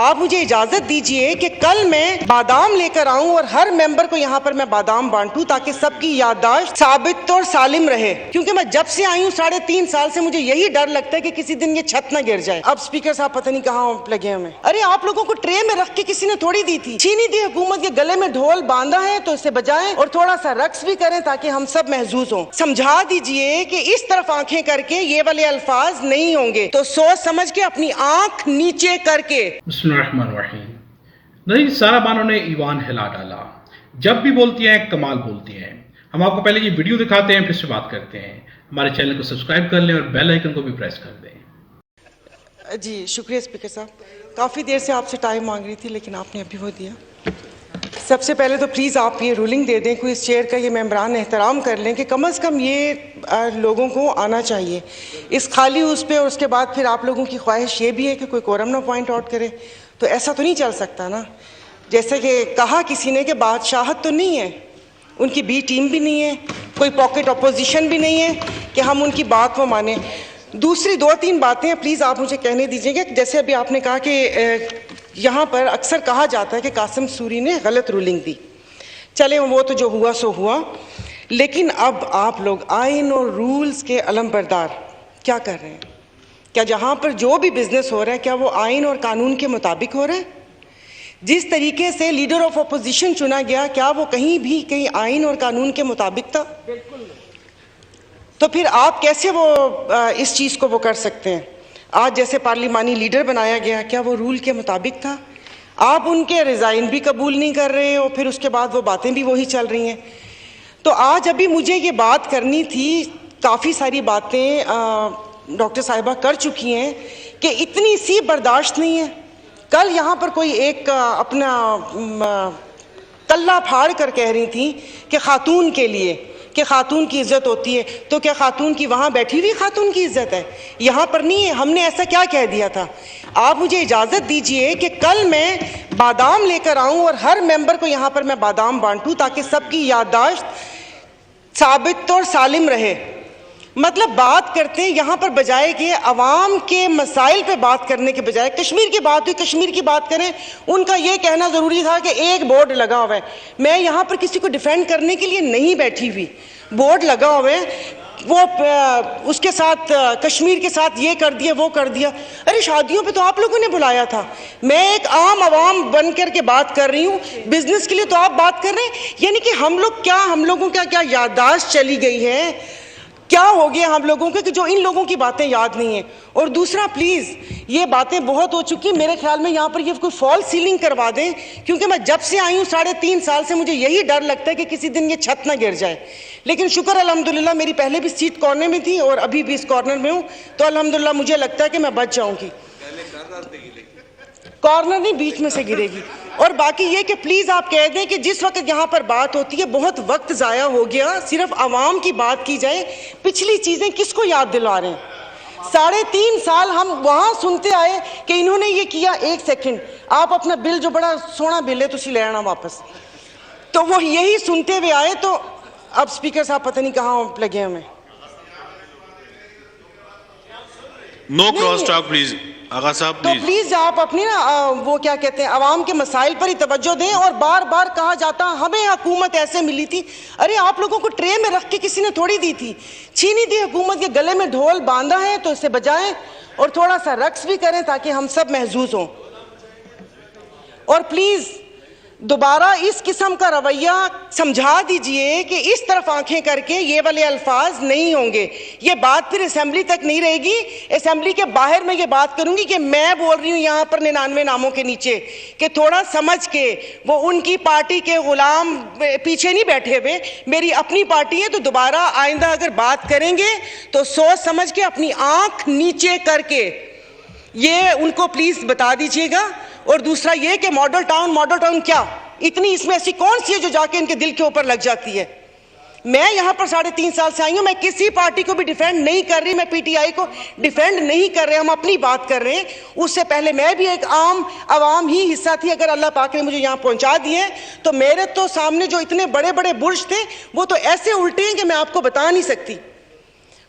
आप मुझे इजाजत दीजिए कि कल मैं बादाम लेकर आऊं और हर मेंबर को यहाँ पर मैं बादाम बांटूं ताकि सबकी याददाश्त साबित और सालिम रहे। क्योंकि मैं जब से आई हूँ 3.5 साल से मुझे यही डर लगता है कि किसी दिन ये छत ना गिर जाए। अब स्पीकर साहब पता नहीं कहाँ लगे हमें। अरे आप लोगों को ट्रे में रख के किसी ने थोड़ी दी थी, छीनी थी हुकूमत के गले में ढोल बांधा है तो इसे बजाएं और थोड़ा सा रक्स भी करें ताकि हम सब महजूज हों। समझा दीजिए कि इस तरफ आंखें करके ये वाले अल्फाज नहीं होंगे, तो सोच समझ के अपनी आंख नीचे करके। बिस्मिल्लाहिर्रहमानिर्रहीम। नहीं, सारा बानो ने ईवान हिला डाला। जब भी बोलती हैं कमाल बोलती हैं। हम आपको पहले ये वीडियो दिखाते हैं फिर से बात करते हैं। हमारे चैनल को सब्सक्राइब कर लें और बेल आइकन को भी प्रेस कर दें। जी शुक्रिया स्पीकर साहब, काफ़ी देर से आपसे टाइम मांग रही थी लेकिन आपने अभी वो दिया। सबसे पहले तो प्लीज़ आप ये रूलिंग दे दें, कोई इस चेयर का ये मेंबरान एहतराम कर लें कि कम से कम ये लोगों को आना चाहिए इस खाली उस पे, और उसके बाद फिर आप लोगों की ख्वाहिश ये भी है कि कोई कोरम ना पॉइंट आउट करे। तो ऐसा तो नहीं चल सकता ना। जैसे कि कहा किसी ने कि बादशाहत तो नहीं है, उनकी बी टीम भी नहीं है, कोई पॉकेट अपोजिशन भी नहीं है कि हम उनकी बात को माने। दूसरी 2-3 बातें प्लीज़ आप मुझे कहने दीजिएगा। जैसे अभी आपने कहा कि यहाँ पर अक्सर कहा जाता है कि कासिम सूरी ने गलत रूलिंग दी। चले वो तो जो हुआ सो हुआ, लेकिन अब आप लोग आइन और रूल्स के अलमबरदार क्या कर रहे हैं? क्या जहाँ पर जो भी बिजनेस हो रहा है क्या वो आइन और कानून के मुताबिक हो रहा है? जिस तरीके से लीडर ऑफ अपोजिशन चुना गया क्या वो कहीं आइन और कानून के मुताबिक था? बिल्कुल। तो फिर आप कैसे वो इस चीज़ को वो कर सकते हैं? आज जैसे पार्लिमानी लीडर बनाया गया क्या वो रूल के मुताबिक था? आप उनके रिज़ाइन भी कबूल नहीं कर रहे और फिर उसके बाद वो बातें भी वही चल रही हैं। तो आज अभी मुझे ये बात करनी थी, काफ़ी सारी बातें डॉक्टर साहिबा कर चुकी हैं कि इतनी सी बर्दाश्त नहीं है। कल यहाँ पर कोई एक अपना कल्ला फाड़ कर कह रही थी कि खातून के लिए कि खातून की इज्जत होती है। तो क्या खातून की वहाँ बैठी हुई खातून की इज्जत है? यहाँ पर नहीं है। हमने ऐसा क्या कह दिया था? आप मुझे इजाज़त दीजिए कि कल मैं बादाम लेकर आऊँ और हर मेंबर को यहाँ पर मैं बादाम बांटूँ ताकि सबकी याददाश्त साबित और सालिम रहे। मतलब बात करते हैं यहाँ पर बजाय कि अवाम के मसाइल पे बात करने के बजाय कश्मीर की बात हुई, कश्मीर की बात करें। उनका ये कहना ज़रूरी था कि एक बोर्ड लगा हुआ है। मैं यहाँ पर किसी को डिफेंड करने के लिए नहीं बैठी हुई। बोर्ड लगा हुआ है, वो उसके साथ कश्मीर के साथ ये कर दिया वो कर दिया। अरे शादियों पे तो आप लोगों ने बुलाया था। मैं एक आम आवाम बन कर के बात कर रही हूँ, बिजनेस के लिए तो आप बात कर रहे हैं। यानी कि हम लोगों का क्या याददाश्त चली गई है? क्या हो गया हम लोगों के कि जो इन लोगों की बातें याद नहीं है? और दूसरा प्लीज़, ये बातें बहुत हो चुकी हैं। मेरे ख्याल में यहाँ पर ये कोई फॉल सीलिंग करवा दें, क्योंकि मैं जब से आई हूँ 3.5 साल से मुझे यही डर लगता है कि किसी दिन ये छत ना गिर जाए। लेकिन शुक्र अल्हम्दुलिल्लाह मेरी पहले भी सीट कॉर्नर में थी और अभी भी इस कॉर्नर में हूँ, तो अल्हम्दुलिल्लाह मुझे लगता है कि मैं बच जाऊँगी। कॉर्नर नहीं, बीच में से गिरेगी। और बाकी ये कि प्लीज़ आप कह दें कि जिस वक्त यहाँ पर बात होती है बहुत वक्त ज़ाया हो गया, सिर्फ आवाम की बात की जाए। पिछली चीज़ें किसको याद दिला रहे हैं? 3.5 साल हम वहाँ सुनते आए कि इन्होंने ये किया। एक सेकंड, आप अपना बिल जो बड़ा सोना बिल है तुसी ले आना वापस, तो वो यही सुनते हुए आए। तो अब स्पीकर साहब पता नहीं कहाँ लगे हमें। नो क्रॉस टॉक प्लीज आगा साहब, तो प्लीज आप अपनी वो क्या कहते हैं अवाम के मसाइल पर ही तवज्जो दें। और बार बार कहा जाता हमें हुकूमत ऐसे मिली थी। अरे आप लोगों को ट्रे में रख के किसी ने थोड़ी दी थी, छीनी थी हुकूमत के गले में ढोल बांधा है तो इसे बजाएं और थोड़ा सा रक्स भी करें ताकि हम सब महजूज हों। और प्लीज दोबारा इस किस्म का रवैया समझा दीजिए कि इस तरफ आंखें करके ये वाले अल्फाज नहीं होंगे। ये बात फिर असेंबली तक नहीं रहेगी। असेंबली के बाहर मैं ये बात करूंगी कि मैं बोल रही हूँ यहाँ पर 99 नामों के नीचे कि थोड़ा समझ के, वो उनकी पार्टी के गुलाम पीछे नहीं बैठे हुए, मेरी अपनी पार्टी है। तो दोबारा आइंदा अगर बात करेंगे तो सोच समझ के अपनी आंख नीचे करके ये उनको प्लीज बता दीजिएगा। और दूसरा ये कि मॉडल टाउन क्या इतनी इसमें ऐसी कौन सी है जो जाके इनके दिल के ऊपर लग जाती है? मैं यहाँ पर 3.5 साल से आई हूँ। मैं किसी पार्टी को भी डिफेंड नहीं कर रही, मैं पीटीआई को डिफेंड नहीं कर रहे, हम अपनी बात कर रहे हैं। उससे पहले मैं भी एक आम आवाम ही हिस्सा थी। अगर अल्लाह पाक ने मुझे यहाँ पहुँचा दिए तो मेरे तो सामने जो इतने बड़े बड़े बुर्ज थे वो तो ऐसे उल्टे हैं कि मैं आपको बता नहीं सकती।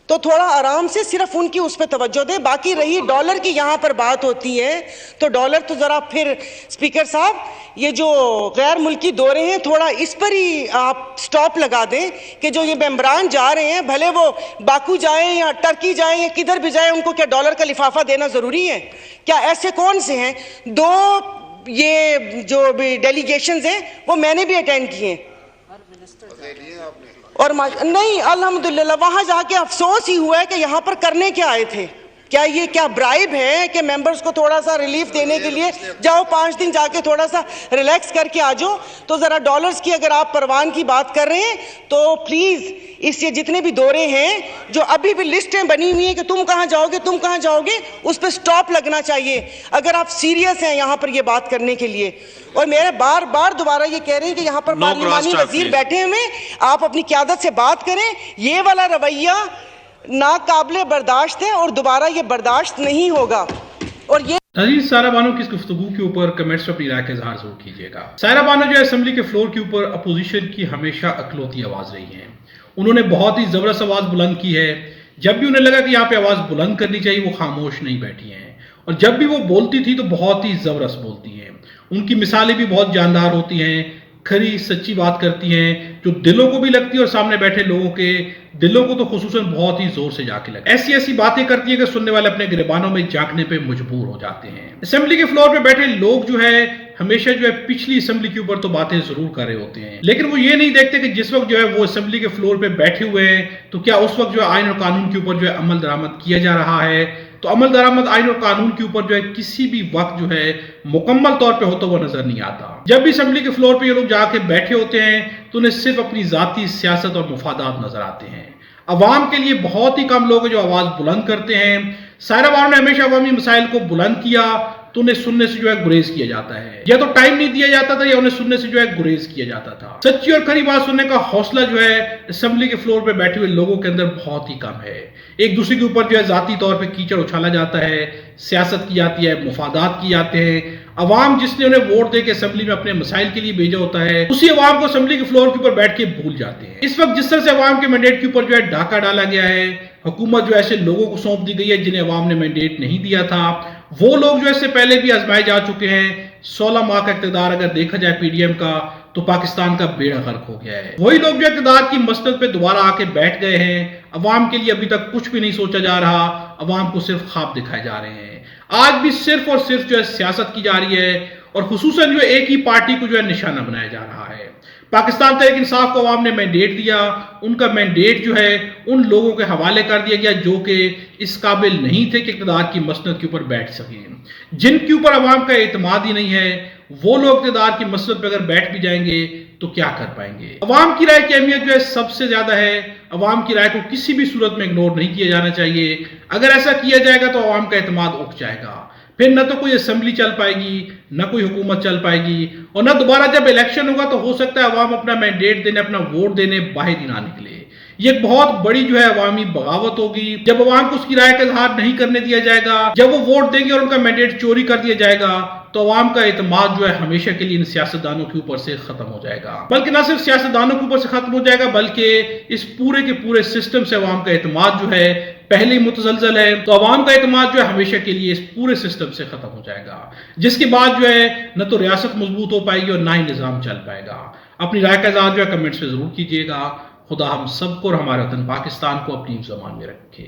तो थोड़ा आराम से सिर्फ उनकी उस पर तवज्जो दे। बाकी रही डॉलर की यहाँ पर बात होती है, तो डॉलर तो ज़रा फिर स्पीकर साहब ये जो गैर मुल्की दौरे हैं थोड़ा इस पर ही आप स्टॉप लगा दें कि जो ये मेंबरान जा रहे हैं, भले वो बाकू जाएं या टर्की जाएं या किधर भी जाएं, उनको क्या डॉलर का लिफाफा देना ज़रूरी है? क्या ऐसे कौन से हैं? दो ये जो भी डेलीगेशंस हैं वो मैंने भी अटेंड किए हैं और नहीं अल्हम्दुलिल्लाह वहां जाके अफसोस ही हुआ है कि यहाँ पर करने क्या आए थे। क्या ये क्या ब्राइब है कि मेंबर्स को थोड़ा सा रिलीफ देने के लिए जाओ 5 दिन जाके थोड़ा सा रिलैक्स करके आ जाओ? तो ज़रा डॉलर्स की अगर आप परवान की बात कर रहे हैं तो प्लीज़ इस ये जितने भी दौरे हैं जो अभी भी लिस्टें बनी हुई हैं कि तुम कहाँ जाओगे, उस पर स्टॉप लगना चाहिए अगर आप सीरियस हैं यहाँ पर ये बात करने के लिए। और मेरे बार बार दोबारा ये कह रहे हैं कि यहाँ पर पार्लिमानी वजीर बैठे हुए, आप अपनी क़यादत से बात करें। ये वाला रवैया नाकाबिले बर्दाश्त है और दोबारा ये बर्दाश्त नहीं होगा। और ये अजीज सायरा बानो की इस गुफ्तगू के ऊपर कमेंट्स में अपनी राय का इजहार जरूर कीजिएगा। सायरा बानो जो असेंबली के फ्लोर के ऊपर अपोजिशन की हमेशा अकलौती आवाज रही है। उन्होंने बहुत ही जबरदस्त आवाज बुलंद की है। जब भी उन्हें लगा कि यहाँ पे आवाज बुलंद करनी चाहिए वो खामोश नहीं बैठी हैं, और जब भी वो बोलती थी तो बहुत ही जबरदस्त बोलती हैं। उनकी मिसालें भी बहुत जानदार होती हैं, खरी सच्ची बात करती हैं जो दिलों को भी लगती है और सामने बैठे लोगों के दिलों को तो खुसूसन बहुत ही जोर से जाके लगती है। ऐसी ऐसी बातें करती है कि सुनने वाले अपने गिरबानों में झांकने पे मजबूर हो जाते हैं। असेंबली के फ्लोर पे बैठे लोग जो है हमेशा जो है पिछली असेंबली के ऊपर तो बातें जरूर कर रहे होते हैं, लेकिन वो ये नहीं देखते कि जिस वक्त जो है वो असेंबली के फ्लोर पे बैठे हुए हैं तो क्या उस वक्त जो है आइन और कानून के ऊपर जो है अमल दरामद किया जा रहा है। तो अमल दरामद आइन और कानून के ऊपर जो है किसी भी वक्त जो है मुकम्मल तौर पे होता हुआ नजर नहीं आता। जब भी असेंबली के फ्लोर पे ये लोग जाके बैठे होते हैं तो उन्हें सिर्फ अपनी जाती सियासत और मुफादात नजर आते हैं। अवाम के लिए बहुत ही कम लोग जो आवाज बुलंद करते हैं। सायरा बानो ने हमेशा अवामी मसाइल को बुलंद किया तो उन्हें सुनने से जो है गुरेज किया जाता है, या तो टाइम नहीं दिया जाता था या उन्हें सुनने से जो है गुरेज किया जाता था। सच्ची और खरी बात सुनने का हौसला जो है असेंबली के फ्लोर पे बैठे हुए लोगों के अंदर बहुत ही कम है। एक दूसरे के ऊपर जो है जाती तौर पे कीचड़ उछाला जाता है, सियासत की जाती है, मुफादात की जाते हैं। अवाम जिसने उन्हें वोट दे के असेंबली में अपने मसाइल के लिए भेजा होता है उसी अवाम को असेंबली के फ्लोर के ऊपर बैठ के भूल जाते हैं। इस वक्त जिस तरह से अवाम के मैंडेट के ऊपर जो है डाका डाला गया है, हुकूमत जो ऐसे लोगों को सौंप दी गई है जिन्हें अवाम ने मैंडेट नहीं दिया था। वो लोग जो इससे पहले भी आजमाए जा चुके हैं। 16 माह का इक़्तिदार अगर देखा जाए पीडीएम का तो पाकिस्तान का बेड़ा गर्क हो गया है। वही लोग जो इक़्तिदार की मसनद पे दोबारा आके बैठ गए हैं। अवाम के लिए अभी तक कुछ भी नहीं सोचा जा रहा, अवाम को सिर्फ ख्वाब दिखाए जा रहे हैं। आज भी सिर्फ और सिर्फ जो है सियासत की जा रही है और खुसूसन जो है एक ही पार्टी को जो है निशाना बनाया जा रहा है। पाकिस्तान तहरीक इंसाफ को अवाम ने मैंडेट दिया, उनका मैंडेट जो है उन लोगों के हवाले कर दिया गया जो कि इस काबिल नहीं थे कि इक़्तिदार की मसनद के ऊपर बैठ सकें। जिनके ऊपर अवाम का एतमाद ही नहीं है वो लोग इक़्तिदार की मसनद पर अगर बैठ भी जाएंगे तो क्या कर पाएंगे। अवाम की राय की अहमियत जो है सबसे ज्यादा है। अवाम की राय को किसी भी सूरत में इग्नोर नहीं किया जाना चाहिए। अगर ऐसा किया जाएगा तो अवाम का एतमाद उठ जाएगा, फिर न तो कोई असेंबली चल पाएगी, न कोई हुकूमत चल पाएगी, और न दोबारा जब इलेक्शन होगा तो हो सकता है अवाम अपना मैंडेट देने, अपना वोट देने बाहर ही ना निकले। ये एक बहुत बड़ी जो है अवामी बगावत होगी जब अवाम को उसकी राय का इजहार नहीं करने दिया जाएगा। जब वो वोट देंगे और उनका मैंडेट चोरी कर दिया जाएगा तो अवाम का एतमाद जो है हमेशा के लिए इन सियासतदानों के ऊपर से खत्म हो जाएगा। बल्कि न सिर्फ सियासतदानों के ऊपर से खत्म हो जाएगा बल्कि इस पूरे के पूरे सिस्टम से अवाम का एतमाद जो है पहले ही मुतजलजल है। तो अवाम का एतमाद जो है हमेशा के लिए इस पूरे सिस्टम से खत्म हो जाएगा, जिसके बाद जो है न तो रियासत मजबूत हो पाएगी और ना ही निजाम चल पाएगा। अपनी राय का इज़हार जो है कमेंट्स में जरूर कीजिएगा। खुदा हम सबको और हमारे वतन पाकिस्तान को अपनी ज़बान में रखे।